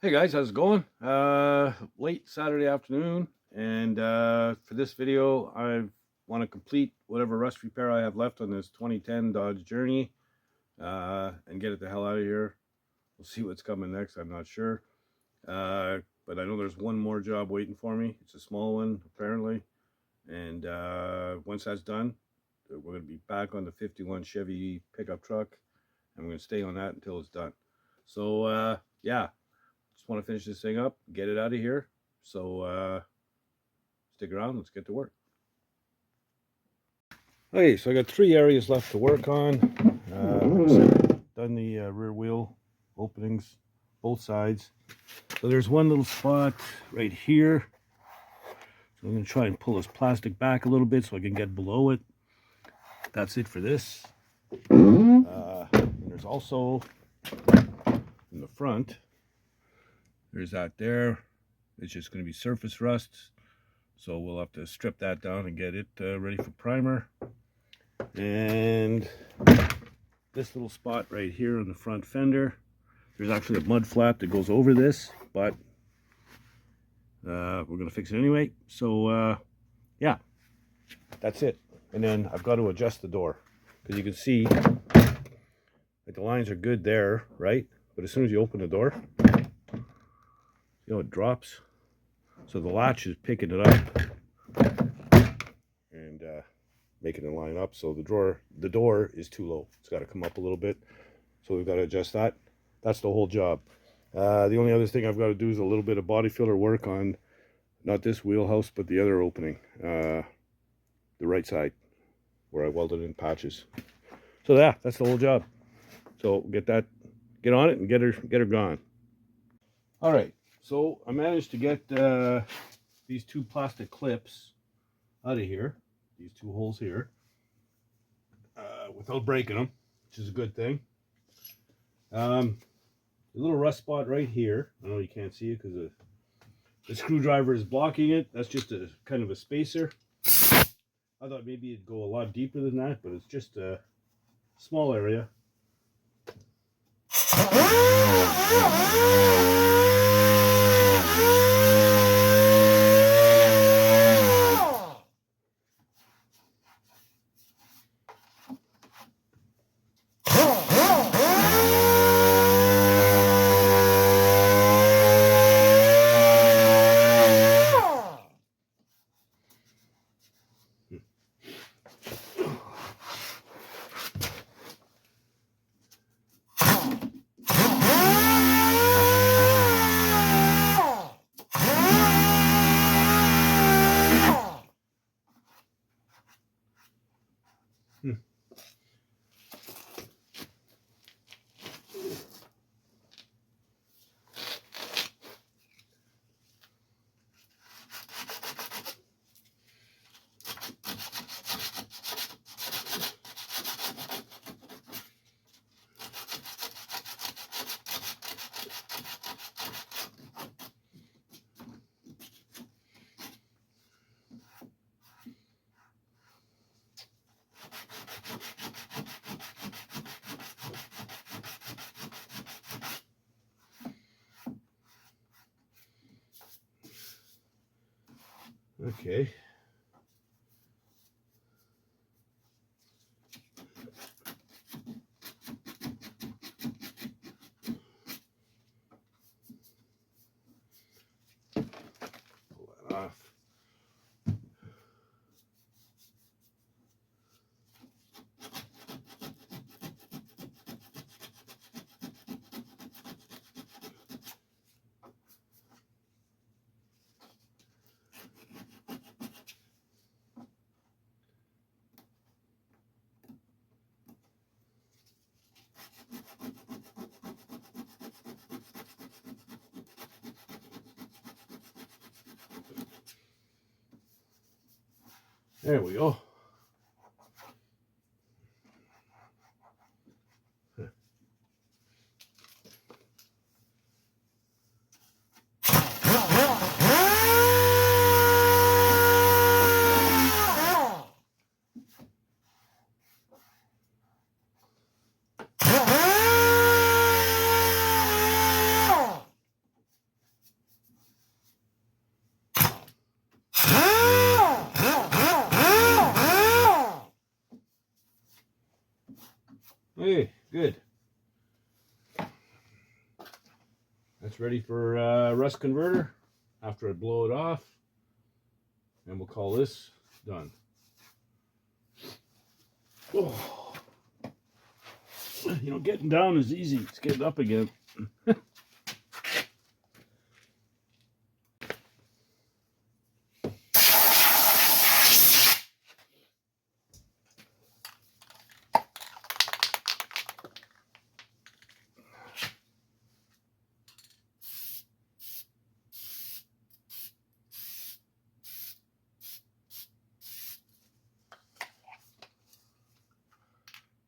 Hey guys, how's it going? Late Saturday afternoon, and for this video, I want to complete whatever rust repair I have left on this 2010 Dodge Journey, and get it the hell out of here. We'll see what's coming next. I'm not sure, but I know there's one more job waiting for me. It's a small one, apparently, and once that's done, we're going to be back on the 51 Chevy pickup truck, and we're going to stay on that until it's done. So yeah. Just want to finish this thing up, get it out of here. So stick around, let's get to work. Okay, so I got 3 areas left to work on. Done the rear wheel openings, both sides. So there's one little spot right here. So I'm going to try and pull this plastic back a little bit so I can get below it. That's it for this. And there's also in the front, there's that there. It's just going to be surface rust, so we'll have to strip that down and get it ready for primer. And this little spot right here on the front fender, there's actually a mud flap that goes over this, but we're going to fix it anyway. So yeah, that's it. And then I've got to adjust the door, because you can see like the lines are good there, right? But as soon as you open the door, you know, it drops. So the latch is picking it up and making it line up. So the door is too low. It's got to come up a little bit. So we've got to adjust that. That's the whole job. The only other thing I've got to do is a little bit of body filler work on, not this wheelhouse, but the other opening, the right side, where I welded in patches. So yeah, that's the whole job. So get on it and get her gone. All right. So I managed to get these 2 plastic clips out of here, these 2 holes here, without breaking them, which is a good thing. A little rust spot right here. I know you can't see it because the screwdriver is blocking it. That's just a kind of a spacer. I thought maybe it'd go a lot deeper than that, but it's just a small area. Okay. Pull that off. There we go. Hey, good. That's ready for rust converter. After I blow it off, and we'll call this done. Oh. You know, getting down is easy. It's getting up again.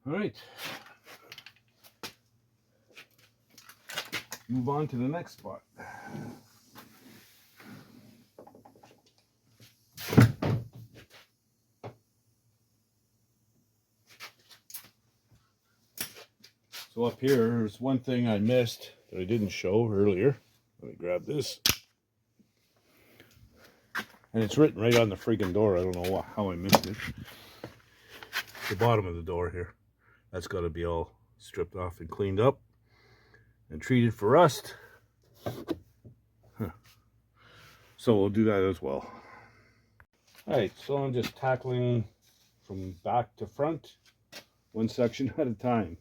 All right. Move on to the next spot. So up here, there's one thing I missed that I didn't show earlier. Let me grab this. And it's written right on the freaking door. I don't know how I missed it. The bottom of the door here. That's got to be all stripped off and cleaned up and treated for rust. So we'll do that as well. Alright, so I'm just tackling from back to front, one section at a time.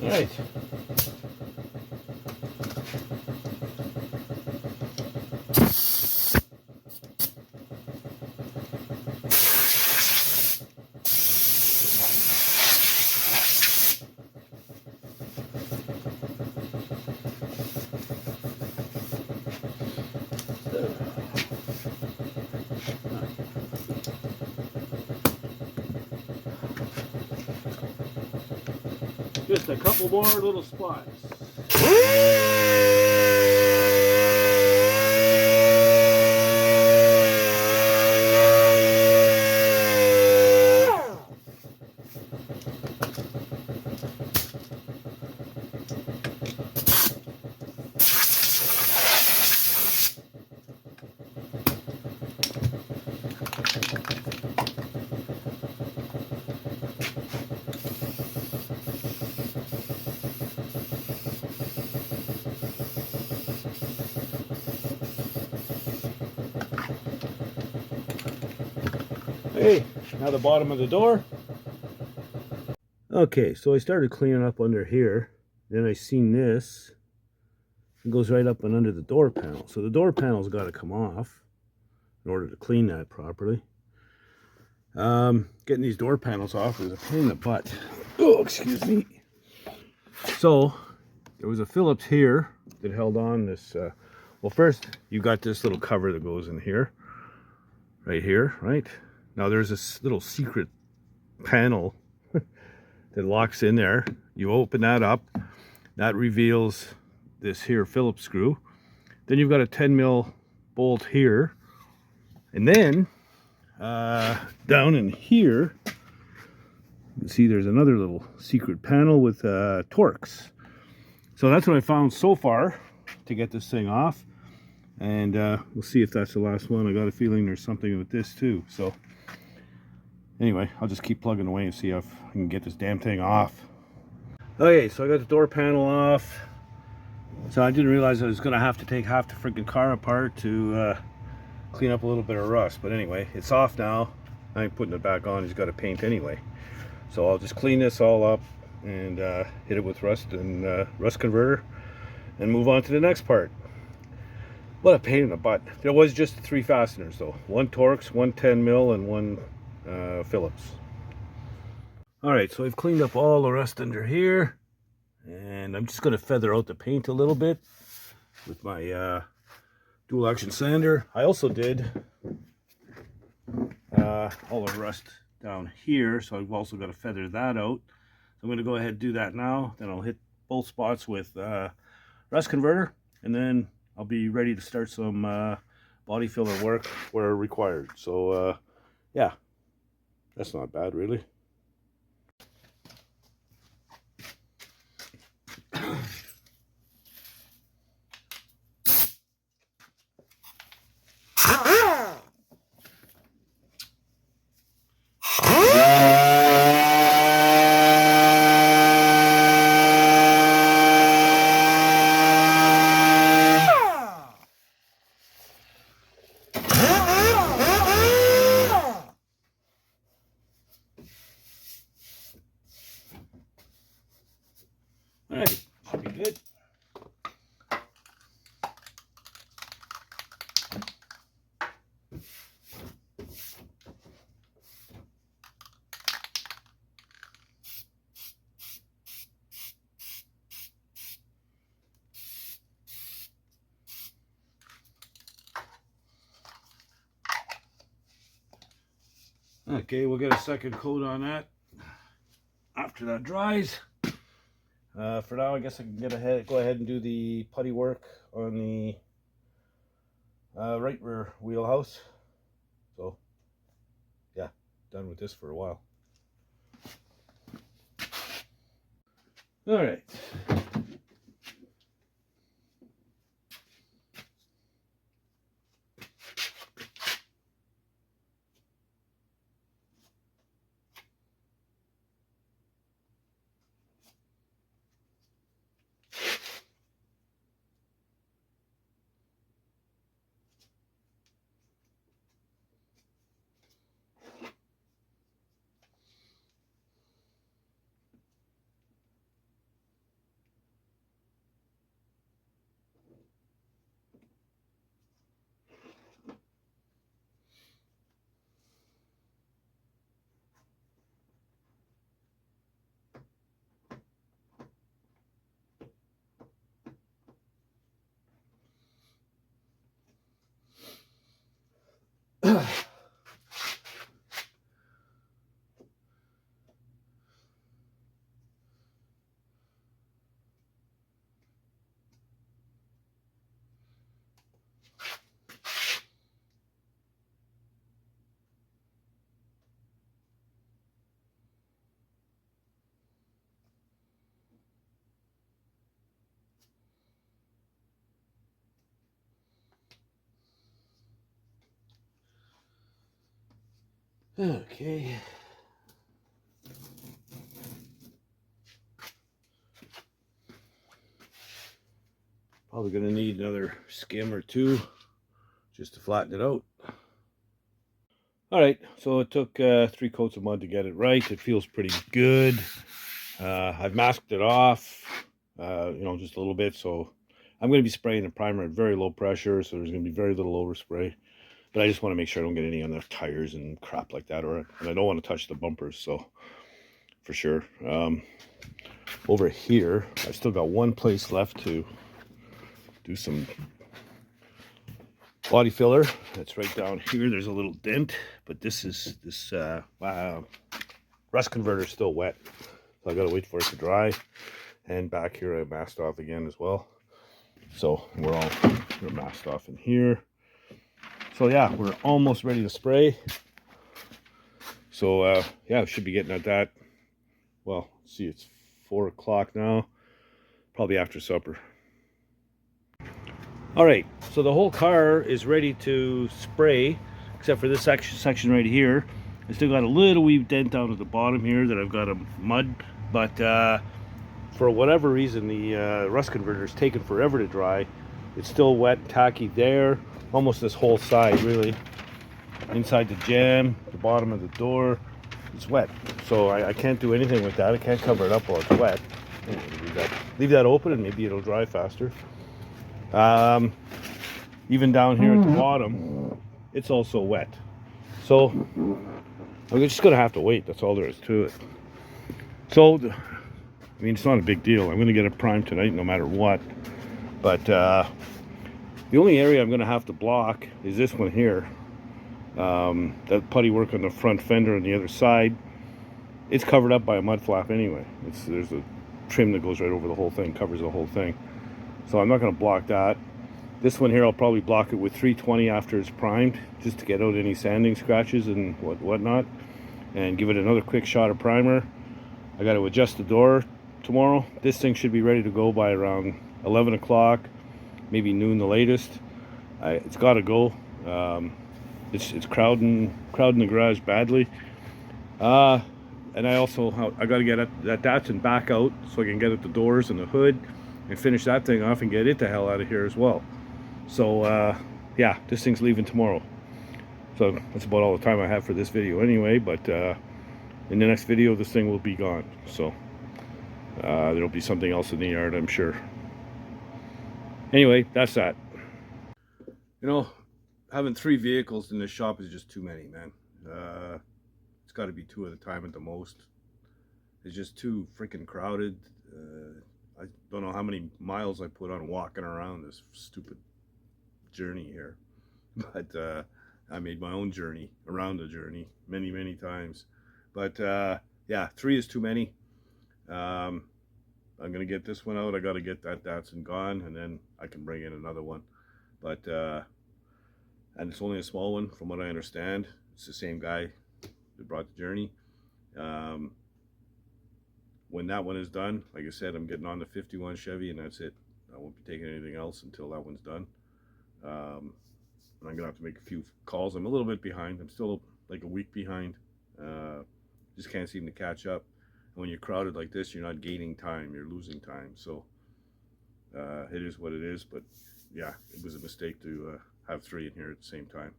Right. Just a couple more little spots. Hey, Now the bottom of the door. Okay, so I started cleaning up under here. Then I seen this. It goes right up and under the door panel. So the door panel's got to come off in order to clean that properly. Getting these door panels off was a pain in the butt. Oh, excuse me. So there was a Phillips here that held on this. Well, first you got this little cover that goes in here, right here, right? Now there's this little secret panel that locks in there. You open that up, that reveals this here Phillips screw. Then you've got a 10mm bolt here, and then down in here you can see there's another little secret panel with Torx. So that's what I found so far to get this thing off, and we'll see if that's the last one. I got a feeling there's something with this too. So anyway, I'll just keep plugging away and see if I can get this damn thing off. Okay, so I got the door panel off. So I didn't realize I was going to have to take half the freaking car apart to clean up a little bit of rust. But anyway, it's off now. I ain't putting it back on. He's got to paint anyway. So I'll just clean this all up and hit it with rust and rust converter and move on to the next part. What a pain in the butt. There was just 3 fasteners though. 1 Torx, 1 10mm, and 1 Phillips. Alright, so I've cleaned up all the rust under here. And I'm just going to feather out the paint a little bit with my dual action sander. I also did all the rust down here, so I've also got to feather that out. So I'm going to go ahead and do that now. Then I'll hit both spots with rust converter, and then I'll be ready to start some body filler work where required. So yeah, that's not bad really. Alright, should be good. Okay, we'll get a second coat on that after that dries. For now, I guess I can go ahead and do the putty work on the right rear wheelhouse. So, yeah, done with this for a while. All right. Okay. Probably going to need another skim or two just to flatten it out. All right, so it took 3 coats of mud to get it right. It feels pretty good. I've masked it off, just a little bit. So I'm going to be spraying the primer at very low pressure, so there's going to be very little overspray. But I just want to make sure I don't get any on the tires and crap like that, and I don't want to touch the bumpers, so for sure. Over here, I've still got one place left to do some body filler. That's right down here. There's a little dent, but this rust converter is still wet, so I gotta wait for it to dry. And back here I masked off again as well, so we're masked off in here. So yeah, we're almost ready to spray. So yeah, should be getting at that. Well, see, it's 4 o'clock now, probably after supper. All right, so the whole car is ready to spray, except for this section right here. I still got a little wee dent down at the bottom here that I've got a mud, but for whatever reason, the rust converter is taking forever to dry. It's still wet and tacky there, almost this whole side really. Inside the jamb, the bottom of the door, it's wet. So I can't do anything with that. I can't cover it up while it's wet. Leave that open and maybe it'll dry faster. Even down here at the bottom, it's also wet. So I'm just gonna have to wait. That's all there is to it. So I mean, it's not a big deal. I'm gonna get it primed tonight no matter what. But the only area I'm gonna have to block is this one here. That putty work on the front fender on the other side, it's covered up by a mud flap anyway. There's a trim that goes right over the whole thing, covers the whole thing. So I'm not going to block that. This one here, I'll probably block it with 320 after it's primed, just to get out any sanding scratches and whatnot, and give it another quick shot of primer. I got to adjust the door tomorrow. This thing should be ready to go by around 11 o'clock, maybe noon the latest. It's got to go. It's crowding the garage badly. And I got to get that Datsun back out so I can get at the doors and the hood and finish that thing off and get it the hell out of here as well. So yeah, this thing's leaving tomorrow. So that's about all the time I have for this video anyway, but in the next video this thing will be gone. So there'll be something else in the yard, I'm sure. Anyway, that's that. Having 3 vehicles in this shop is just too many, man. It's got to be 2 at a time at the most. It's just too freaking crowded. I don't know how many miles I put on walking around this stupid journey here, but I made my own journey around the journey many times. But yeah, 3 is too many. I'm gonna get this one out. I got to get that Datsun gone, and then I can bring in another one. But and it's only a small one, from what I understand. It's the same guy that brought the journey. When that one is done, like I said, I'm getting on the 51 Chevy, and that's it. I won't be taking anything else until that one's done. And I'm gonna have to make a few calls. I'm a little bit behind. I'm still like a week behind. Just can't seem to catch up. And when you're crowded like this, you're not gaining time, you're losing time. So it is what it is. But yeah, it was a mistake to have 3 in here at the same time.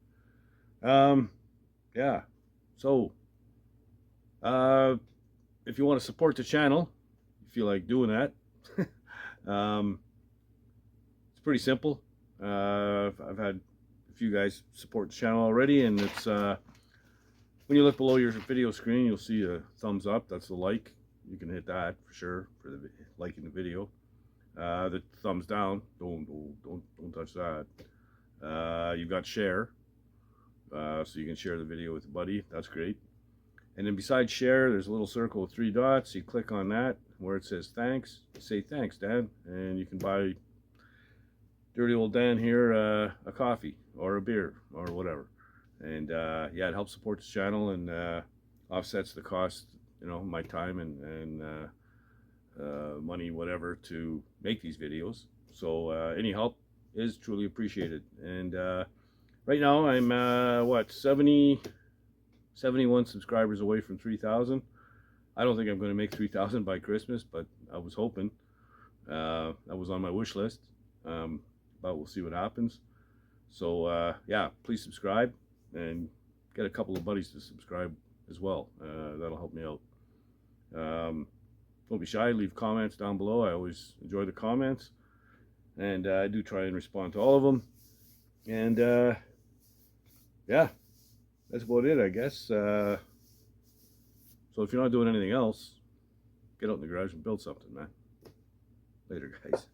Yeah, so if you want to support the channel, if you feel like doing that, it's pretty simple. I've had a few guys support the channel already, and it's when you look below your video screen, you'll see a thumbs up. That's the like. You can hit that for sure for the liking the video. The thumbs down, don't touch that. You've got share, so you can share the video with a buddy. That's great. And then besides share, there's a little circle with 3 dots. You click on that where it says thanks. Say thanks, Dan, and you can buy dirty old Dan here a coffee or a beer or whatever. And yeah, it helps support this channel and offsets the cost, my time and money, whatever, to make these videos. So any help is truly appreciated. And right now I'm what, 71 subscribers away from 3,000. I don't think I'm going to make 3,000 by Christmas, but I was hoping. That was on my wish list, but we'll see what happens. So yeah, please subscribe and get a couple of buddies to subscribe as well. That'll help me out. Don't be shy, leave comments down below. I always enjoy the comments, and I do try and respond to all of them. And yeah, that's about it, I guess. So if you're not doing anything else, get out in the garage and build something, man. Later, guys.